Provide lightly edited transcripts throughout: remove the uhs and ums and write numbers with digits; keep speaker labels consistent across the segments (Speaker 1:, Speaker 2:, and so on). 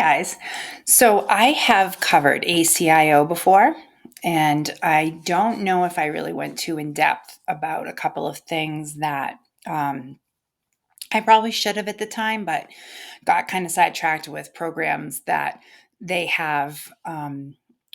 Speaker 1: guys. So I have covered ACIO before, and I don't know if I really went too in depth about a couple of things that I probably should have at the time, but got kind of sidetracked with programs that they have,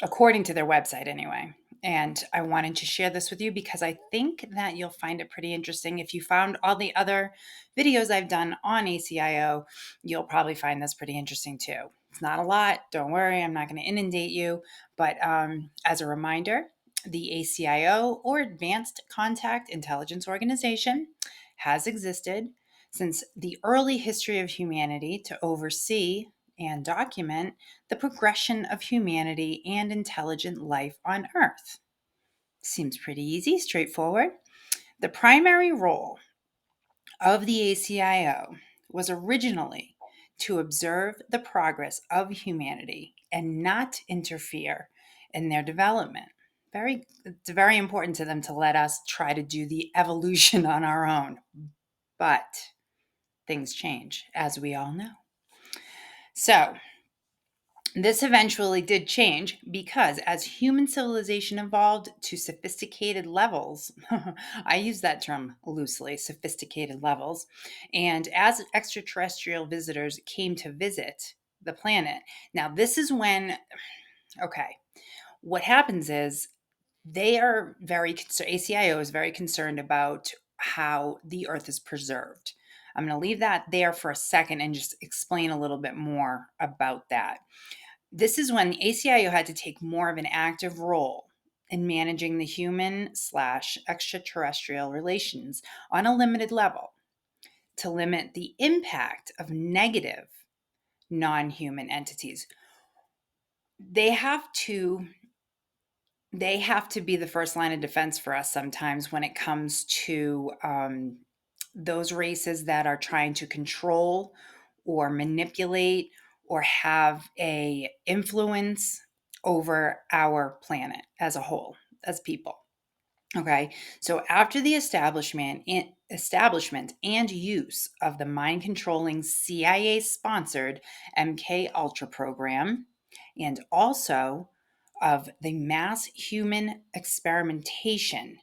Speaker 1: according to their website anyway. And I wanted to share this with you because I think that you'll find it pretty interesting. If you found all the other videos I've done on ACIO, you'll probably find this pretty interesting too. It's not a lot. Don't worry, I'm not going to inundate you. But as a reminder, the ACIO, or Advanced Contact Intelligence Organization, has existed since the early history of humanity to oversee and document the progression of humanity and intelligent life on Earth. Seems pretty easy, straightforward. The primary role of the ACIO was originally to observe the progress of humanity and not interfere in their development. It's very important to them to let us try to do the evolution on our own. But things change, as we all know. So, this eventually did change because as human civilization evolved to sophisticated levels, I use that term loosely, sophisticated levels, and as extraterrestrial visitors came to visit the planet. Now, this is when, okay, what happens is ACIO is very concerned about how the earth is preserved. I'm going to leave that there for a second and just explain a little bit more about that. This is when ACIO had to take more of an active role in managing the human/extraterrestrial relations on a limited level to limit the impact of negative non-human entities. They have to be the first line of defense for us sometimes when it comes to those races that are trying to control or manipulate or have a influence over our planet as a whole, as people. Okay, so after the establishment and use of the mind controlling CIA sponsored MK Ultra program, and also of the mass human experimentation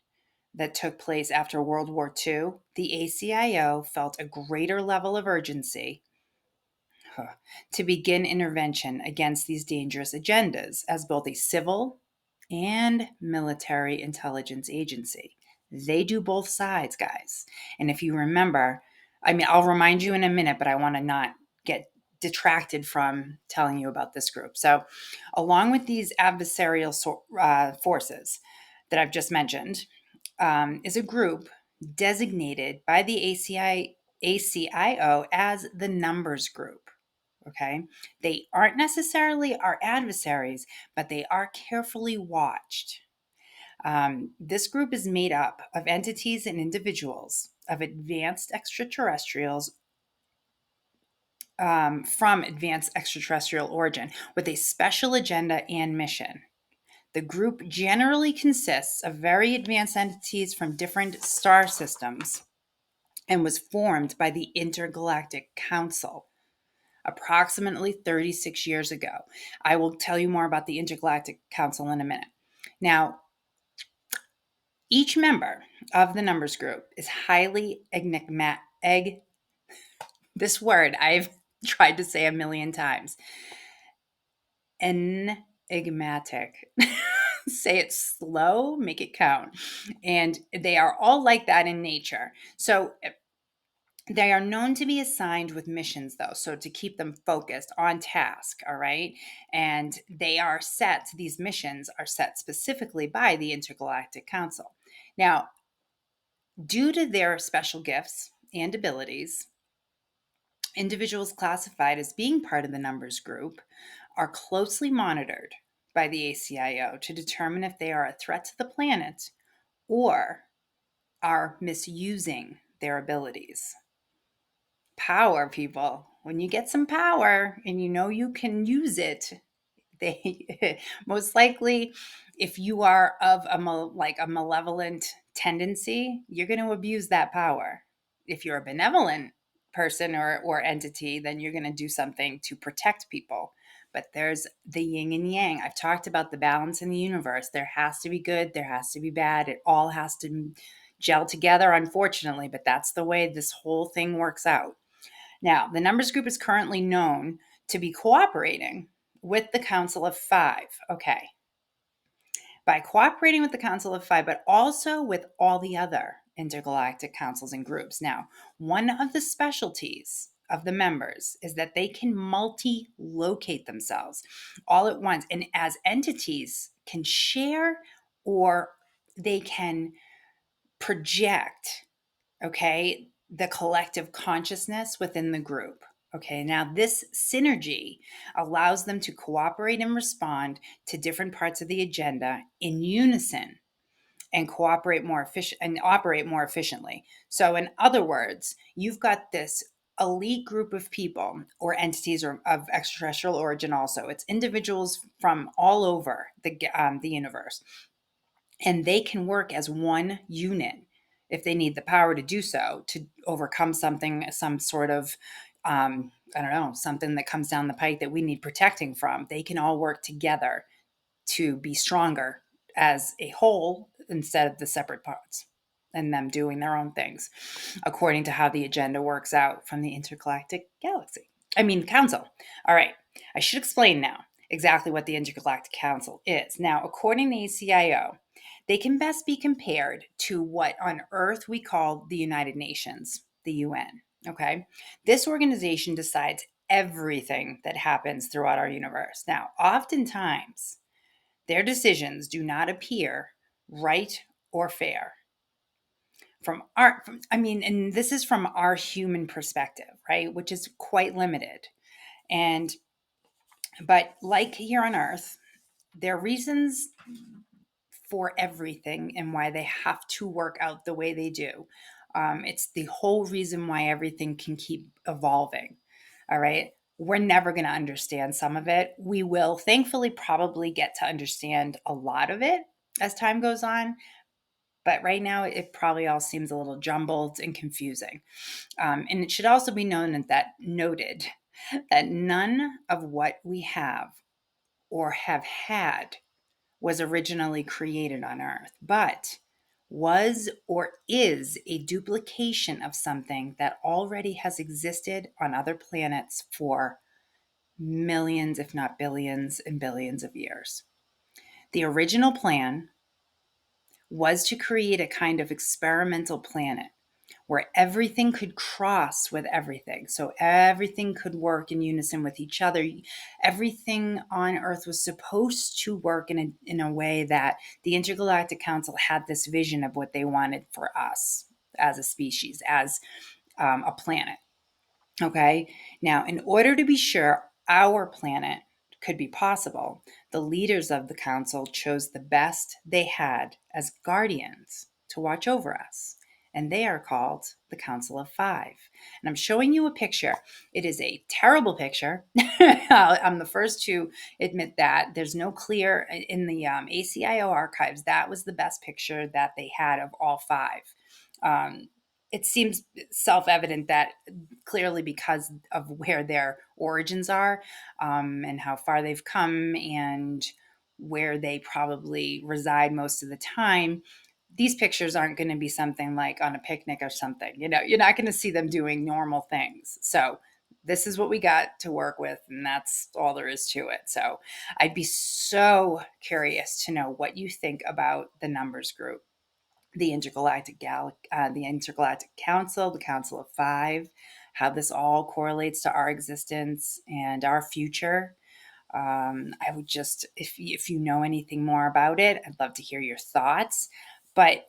Speaker 1: that took place after World War II, the ACIO felt a greater level of urgency to begin intervention against these dangerous agendas as both a civil and military intelligence agency. They do both sides, guys. And if you remember, I'll remind you in a minute, but I want to not get detracted from telling you about this group. So, along with these adversarial forces that I've just mentioned, is a group designated by the ACIO as the numbers group. Okay. They aren't necessarily our adversaries, but they are carefully watched. This group is made up of entities and individuals of advanced extraterrestrials from advanced extraterrestrial origin with a special agenda and mission. The group generally consists of very advanced entities from different star systems and was formed by the Intergalactic Council approximately 36 years ago. I will tell you more about the Intergalactic Council in a minute. Now, each member of the numbers group is highly enigmatic. This word I've tried to say a million times. Enigmatic. Say it slow, make it count. And they are all like that in nature. So they are known to be assigned with missions, though, so to keep them focused on task, all right? And these missions are set specifically by the Intergalactic Council. Now, due to their special gifts and abilities, individuals classified as being part of the numbers group are closely monitored by the ACIO to determine if they are a threat to the planet or are misusing their abilities. Power, people. When you get some power and you know you can use it, they most likely, if you are of a malevolent tendency, you're going to abuse that power. If you're a benevolent person or entity, then you're going to do something to protect people but there's the yin and yang. I've talked about the balance in the universe. There has to be good, there has to be bad. It all has to gel together, unfortunately, but that's the way this whole thing works out. Now, the numbers group is currently known to be cooperating with the Council of Five. Okay. By cooperating with the Council of Five, but also with all the other intergalactic councils and groups. Now, one of the specialties of the members is that they can multi-locate themselves all at once, and as entities can share, or they can project, okay, the collective consciousness within the group. Okay, now this synergy allows them to cooperate and respond to different parts of the agenda in unison and cooperate more efficient and operate more efficiently. So, in other words, you've got this elite group of people or entities or of extraterrestrial origin. Also, it's individuals from all over the universe, and they can work as one unit if they need the power to do so, to overcome something, some sort of I don't know, something that comes down the pike that we need protecting from. They can all work together to be stronger as a whole instead of the separate parts and them doing their own things according to how the agenda works out from the intergalactic council. All right, I should explain now exactly what the Intergalactic Council is. Now, according to ACIO, they can best be compared to what on Earth we call the United Nations, the UN. Okay, this organization decides everything that happens throughout our universe. Now, oftentimes, their decisions do not appear right or fair. And this is from our human perspective, right? Which is quite limited. But like here on Earth, there are reasons for everything and why they have to work out the way they do. It's the whole reason why everything can keep evolving. All right. We're never going to understand some of it. We will, thankfully, probably get to understand a lot of it as time goes on. But right now, it probably all seems a little jumbled and confusing. And it should also be noted that none of what we have or have had was originally created on Earth, but was or is a duplication of something that already has existed on other planets for millions, if not billions and billions of years. The original plan was to create a kind of experimental planet where everything could cross with everything. So everything could work in unison with each other. Everything on Earth was supposed to work in a way that the Intergalactic Council had this vision of what they wanted for us as a species, as a planet. Okay. Now, in order to be sure our planet could be possible, the leaders of the council chose the best they had as guardians to watch over us. And they are called the Council of Five. And I'm showing you a picture. It is a terrible picture. I'm the first to admit that. There's no clear in the ACIO archives. That was the best picture that they had of all five. It seems self-evident that clearly because of where their origins are, and how far they've come and where they probably reside most of the time, these pictures aren't going to be something like on a picnic or something. You know, you're not going to see them doing normal things. So this is what we got to work with, and that's all there is to it. So I'd be so curious to know what you think about the numbers group, the the Intergalactic Council, the Council of Five, how this all correlates to our existence and our future. I would just, if you know anything more about it, I'd love to hear your thoughts. But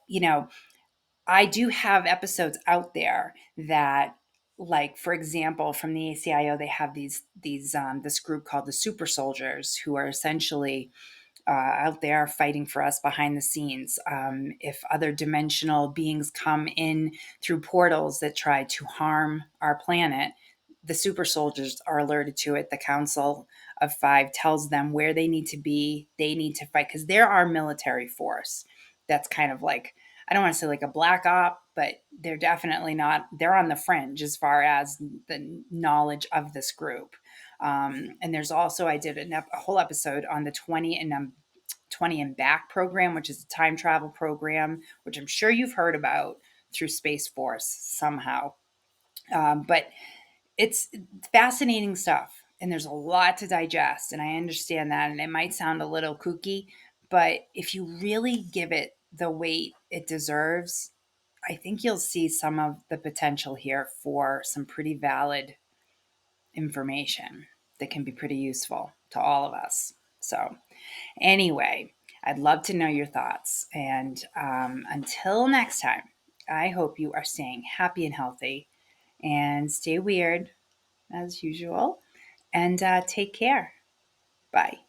Speaker 1: I do have episodes out there that, like, for example, from the ACIO, they have this group called the Super Soldiers, who are essentially out there fighting for us behind the scenes. If other dimensional beings come in through portals that try to harm our planet, the super soldiers are alerted to it. The Council of Five tells them where they need to be. They need to fight because they're our military force. That's kind of like, I don't want to say like a black op, but they're definitely not, they're on the fringe as far as the knowledge of this group. And there's also, I did a whole episode on the 20 and back program, which is a time travel program, which I'm sure you've heard about through Space Force somehow. But it's fascinating stuff, and there's a lot to digest, and I understand that, and it might sound a little kooky, but if you really give it the weight it deserves, I think you'll see some of the potential here for some pretty valid information that can be pretty useful to all of us. So, anyway, I'd love to know your thoughts. And until next time, I hope you are staying happy and healthy and stay weird as usual. And take care. Bye.